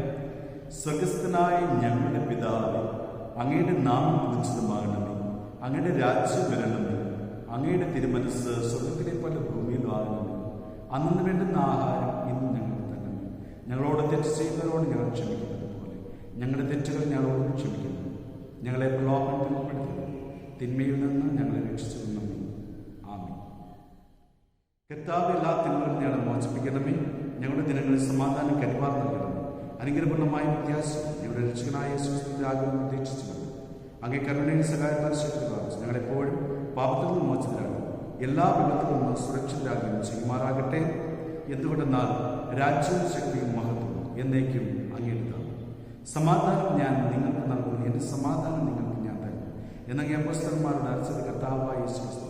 സ്വർഗസ്ഥനായ ഞങ്ങളുടെ പിതാവേ, അങ്ങയുടെ നാമം പൂജിതമാകണമേ. അങ്ങയുടെ രാജ്യം വരണമേ. അങ്ങയുടെ തിരുമനസ് സ്വർഗത്തിലെ പോലെ ഭൂമിയിലും ആകണമേ. അന്നു വേണ്ടുന്ന ആഹാരം ഇന്ന് ഞങ്ങൾക്ക് തരണമേ. ഞങ്ങളോട് തെറ്റ് ചെയ്യുന്നവരോട് ഞങ്ങൾ ക്ഷമിക്കുന്നത് പോലെ ഞങ്ങളുടെ തെറ്റുകൾ ഞങ്ങളോട് ക്ഷമിക്കുന്നു. ഞങ്ങളെ പ്രലോഭനത്തിൽ ഉൾപ്പെടുത്തരുത്, തിന്മയിൽ നിന്ന് ഞങ്ങളെ രക്ഷിച്ചു കൊള്ളണമേ. ആമേൻ. കർത്താവ് എല്ലാ തിന്മകളും ഞങ്ങളെ മോചിപ്പിക്കണമേ. ഞങ്ങളുടെ ദിനങ്ങളിൽ സമാധാനം കരുവാർ നൽകണമേ. അനുഗ്രഹപൂർണ്ണമായ വ്യത്യാസം ഞങ്ങളുടെ രക്ഷകനായ യേശുക്രിസ്തുവിന്റെ ആഗ്രഹം ഉദ്ദേശിച്ചു അങ്ങേ കരുണയും സഹായത്താൽ ശക്തി പ്രാപിച്ചു ഞങ്ങളെപ്പോഴും പാപത്തിൽ നിന്ന് മോചിതരാകും, എല്ലാ വിപത്തിൽ നിന്ന് സുരക്ഷിതരാകുകയും ചെയ്യുമാറാകട്ടെ. എന്തുകൊണ്ടെന്നാൽ രാജ്യവും ശക്തിയും മഹത്വവും എന്നേക്കും അങ്ങേതാണ്. സമാധാനം ഞാൻ നിങ്ങൾക്ക് നൽകുന്നു, എൻ്റെ സമാധാനം നിങ്ങൾക്ക് ഞാൻ തരും എന്നങ്ങേ അപ്പോസ്തലന്മാരുടെ അർച്ചത് കർത്താവായ യേശുക്രിസ്തു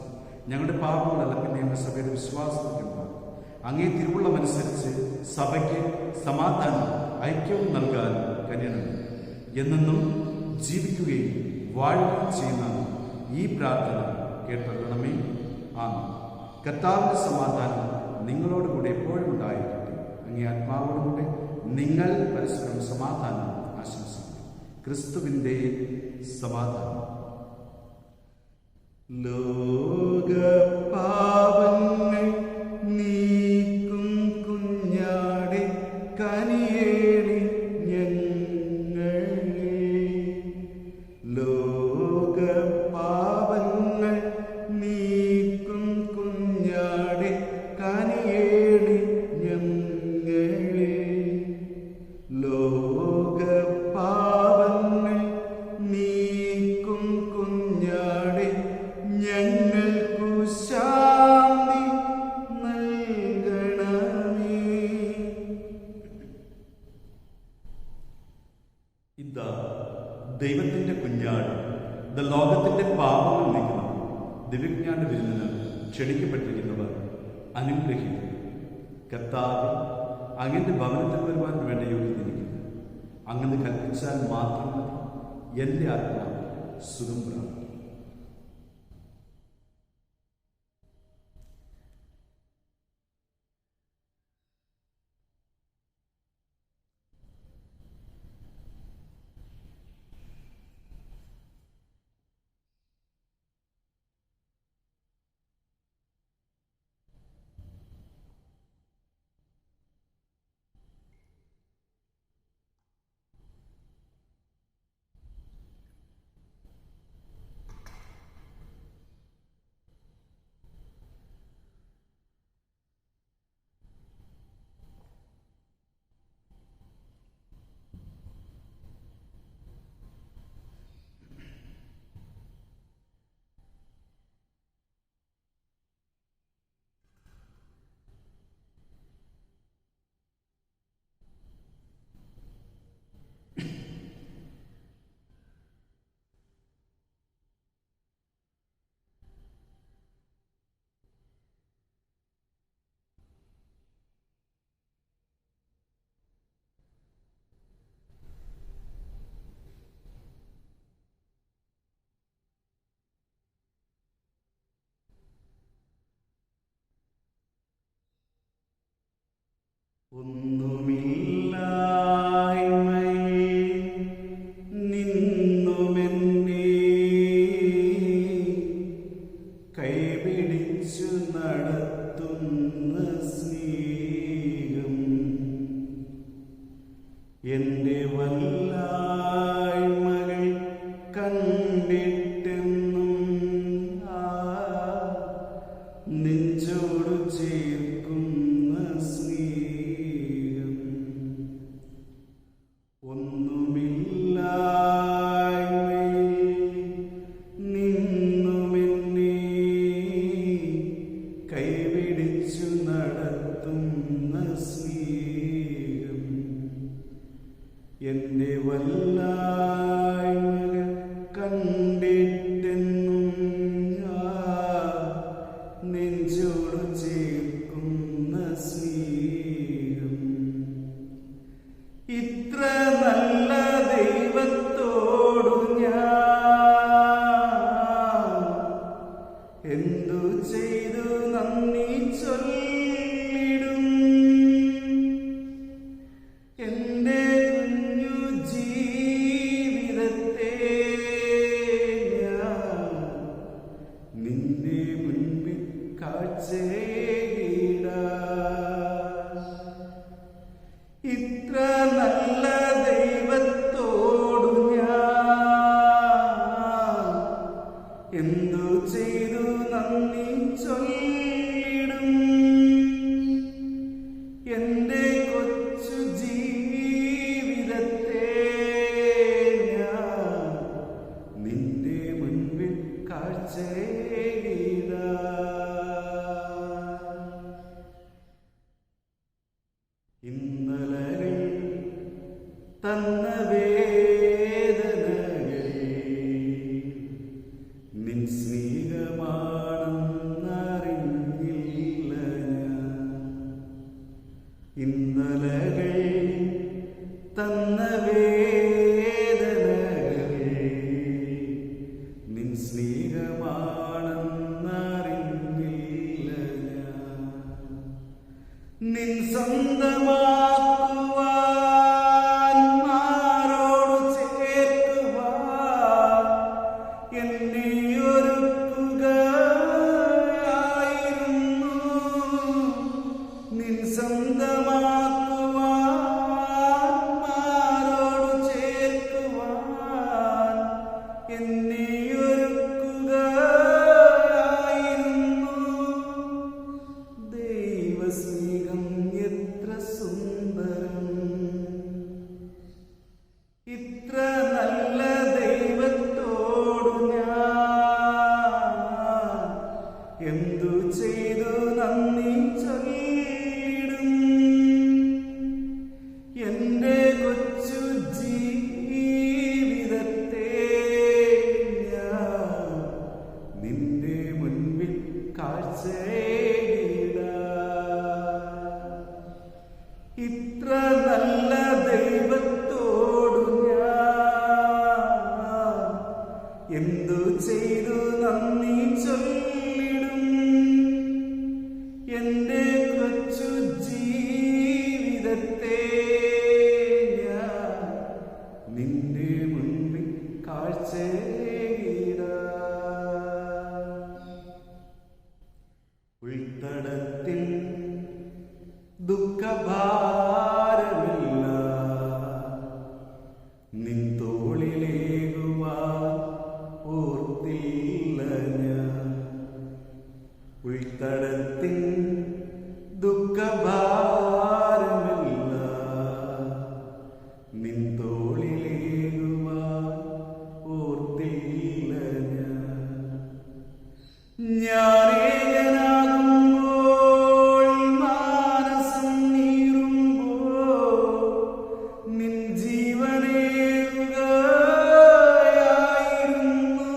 ഞങ്ങളുടെ പാപങ്ങളല്ല, പിന്നെ ഞങ്ങളുടെ സഭയുടെ വിശ്വാസത്തിലുണ്ടാകും. അങ്ങേ തിരുവുള്ളമനുസരിച്ച് സഭയ്ക്ക് സമാധാനം ഐക്യവും നൽകാൻ കഴിയണം. എന്നെന്നും ജീവിക്കുകയും വാഴുകയും ചെയ്യുന്ന ഈ പ്രാർത്ഥന കേട്ടറിയണമേ. ആമേൻ. കർത്താവിന്റെ സമാധാനം നിങ്ങളോടുകൂടെ എപ്പോഴും ഉണ്ടായിരിക്കട്ടെ. അങ്ങേ ആത്മാവോടുകൂടെ നിങ്ങൾ പരസ്പരം സമാധാനം ആശംസിക്കുന്നു. ക്രിസ്തുവിന്റെ സമാധാനം. ലോകപാപങ്ങൾ നീക്കും കുഞ്ഞാടെ കനിയേണി ഞങ്ങളെ. ലോകപാപങ്ങൾ നീക്കും കുഞ്ഞാടെ കനിയേണി ഞങ്ങളെ. ലോകപാപങ്ങൾ നീക്കും കുഞ്ഞാടെ ഞങ്ങൾക്കു ശാന്തി നൽകണമേ. ഇതാ ദൈവത്തിന്റെ കുഞ്ഞാട്, ലോകത്തിന്റെ പാപങ്ങൾ നീക്കണം. ദിവ്യജ്ഞാന്റെ വിരുന്നിന് ക്ഷണിക്കപ്പെട്ടിരിക്കുന്നവർ അനുഗ്രഹിക്കും. കർത്താവ് അങ്ങന്റെ ഭവനത്തിൽ വരുവാൻ വേണ്ട യോഗ്യതയിരിക്കുന്നു. അങ്ങനെ കൽപ്പിച്ചാൽ മാത്രം മതി, എന്റെ ആത്മാവ് സുഖം പ്രാപിക്കും. ഒന്നുമില്ലായ്മയിൽ നിന്നുമെന്നെ കൈപിടിച്ചു നടത്തുന്ന സ്നേഹം എൻ്റെ വല്ലായ്മകൾ കണ്ടിട്ടെന്നും നെഞ്ചോട് ചേർക്കുന്ന സ്നേഹം ഇന്നലകൾ തന്ന വേദനകൾ നിൻ സ്നേഹമാണെന്നറിഞ്ഞില്ല ഞാൻ. ഇന്നലകൾ തന്ന വേദനകൾ നിൻ സ്നേഹമാണെന്നറിഞ്ഞില്ല ഞാൻ. നിൻ സ്വന്തമാക്കുവാൻ മാറോടു ചേർക്കുവാൻ എന്നെ ഒരുക്കുകയായിരുന്നു. നിൻ സ്വന്തമാക്കുവാൻ മാറോടു ചേർക്കുവാൻ എന്നെ ഒരുക്കുകയായിരുന്നു. ദൈവസ്നേഹം എത്ര സുന്ദരം! ഇത്ര നല്ല ദൈവത്തോടു ഞാൻ എന്തു ചെയ്തു നന്ദി ചൊല്ലിടും. എന്റെ കൊച്ചു ജീവിതത്തെ ഞാൻ നിന്റെ മുൻപിൽ കാഴ്ചയിടാം. ഇത്ര നല്ല ദൈവത്തോടു ഞാൻ എന്തു ചെയ്തു നന്ദി ചൊല്ലിടും. എന്റെ കൊച്ചു ജീവിതത്തെ ഞാൻ നിന്റെ മുൻപിൽ കാഴ്ചയിടാം. ഉൾത്തടത്തിൽ ദുഃഖഭാരമില്ല നിൻ തോളിലേകുവാൻ ഓർത്തില്ല ഞാൻ. ഉൾത്തടത്തിൽ ദുഃഖഭാരമില്ല നിൻ തോളിലേകുവാൻ ഓർത്തില്ല ഞാൻ. ഞാനേകനാകുമ്പോൾ മാനസം നീറുമ്പോൾ നിൻ ജീവനേകുകയായിരുന്നു.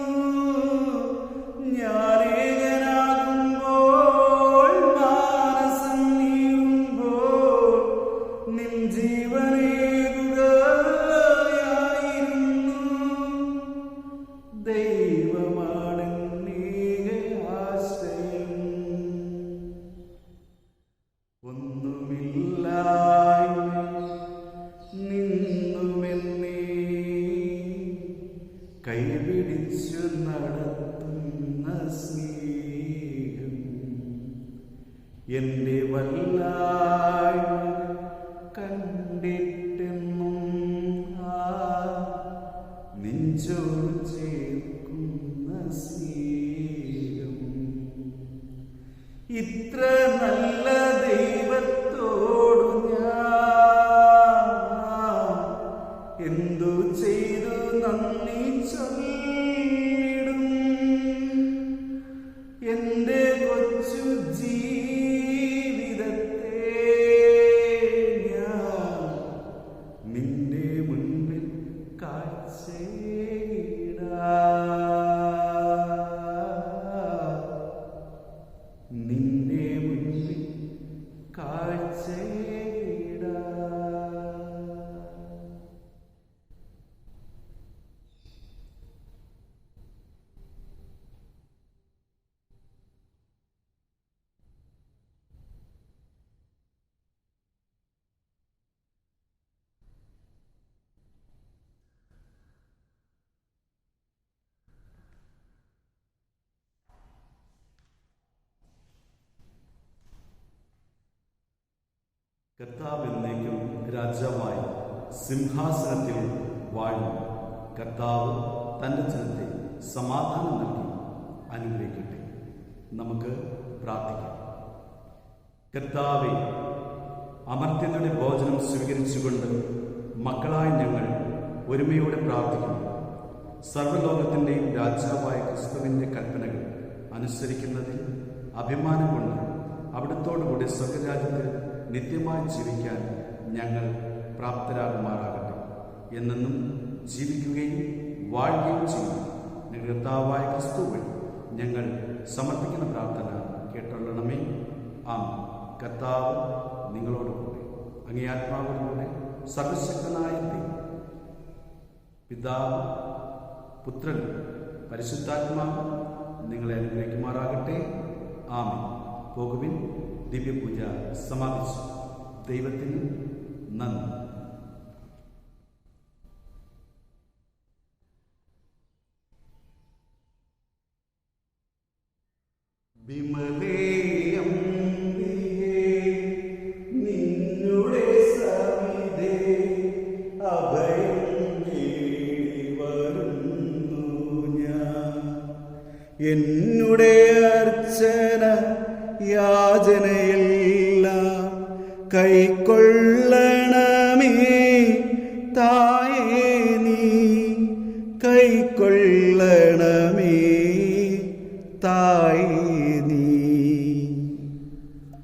ഞാനേകനാകുമ്പോൾ മാനസം നീറുമ്പോൾ നിൻ ജീവനേകുകയായിരുന്നു. ദൈവമാണെന്നേക ആശ്രയം. ഒന്നുമില്ലായ്മ നിന്നുമെന്നെ കൈപിടിച്ചു നടത്തുന്ന സ്നേഹം എന്റെ വല്ലായ്മ കണ്ടിട്ടെന്നും നെഞ്ചോട് ചേർക്കുന്ന സ്നേഹം. ഇത്ര നല്ല ദൈവത്തോടു ഞാൻ എന്തു ചെയ്തു നന്ദി ചൊല്ലിടും. എന്റെ കൊച്ചു ജീവിതത്തെ ഞാൻ നിന്റെ മുൻപിൽ കാഴ്ചയിടാം. നിന്റെ മുൻപിൽ കാഴ്ചയിടാം. കർത്താവ് എന്നേക്കും രാജാവായി സിംഹാസനത്തിൽ വാഴും. കർത്താവ് തൻ്റെ ജനത്തെ സമാധാനം നൽകി അനുഗ്രഹിക്കട്ടെ. നമുക്ക് പ്രാർത്ഥിക്കാം. കർത്താവെ, അമർത്യതയുടെ ഭോജനം സ്വീകരിച്ചുകൊണ്ട് മക്കളായ ഞങ്ങൾ ഒരുമയോടെ പ്രാർത്ഥിക്കുന്നു. സർവ്വലോകത്തിൻ്റെയും രാജാവായ ക്രിസ്തുവിൻ്റെ കൽപ്പനകൾ അനുസരിക്കുന്നതിൽ അഭിമാനം കൊണ്ട് അവിടുത്തോടുകൂടി സ്വർഗരാജ്യത്തിൽ നിത്യമായി ജീവിക്കാൻ ഞങ്ങൾ പ്രാപ്തരാകുമാറാകട്ടെ. എന്നെന്നും ജീവിക്കുകയും വാഴുകയും ചെയ്യും ഞങ്ങളുടെ കർത്താവായ ക്രിസ്തു വഴി ഞങ്ങൾ സമർപ്പിക്കുന്ന പ്രാർത്ഥന കേട്ടൊള്ളണമേ. ആമേൻ. കർത്താവ് നിങ്ങളോടുകൂടെ, അങ്ങേ ആത്മാവിലൂടെ സർവശക്തനായ ദൈവം പിതാവ്, പുത്രൻ, പരിശുദ്ധാത്മാവ് നിങ്ങളെ അനുഗ്രഹിക്കുമാറാകട്ടെ. ആമേൻ. പോകുവിൻ. ദിവ്യപൂജ സമാപിച്ചു. ദൈവത്തിന് നന്ദി. വിമലേയം നിന്നുടെ സവിധേ അഭയം തേടി വരുന്നു ഞാൻ. എന്നുടെ അർച്ചന യാചനയെല്ലാം കൈക്കൊള്ളണമേ തായ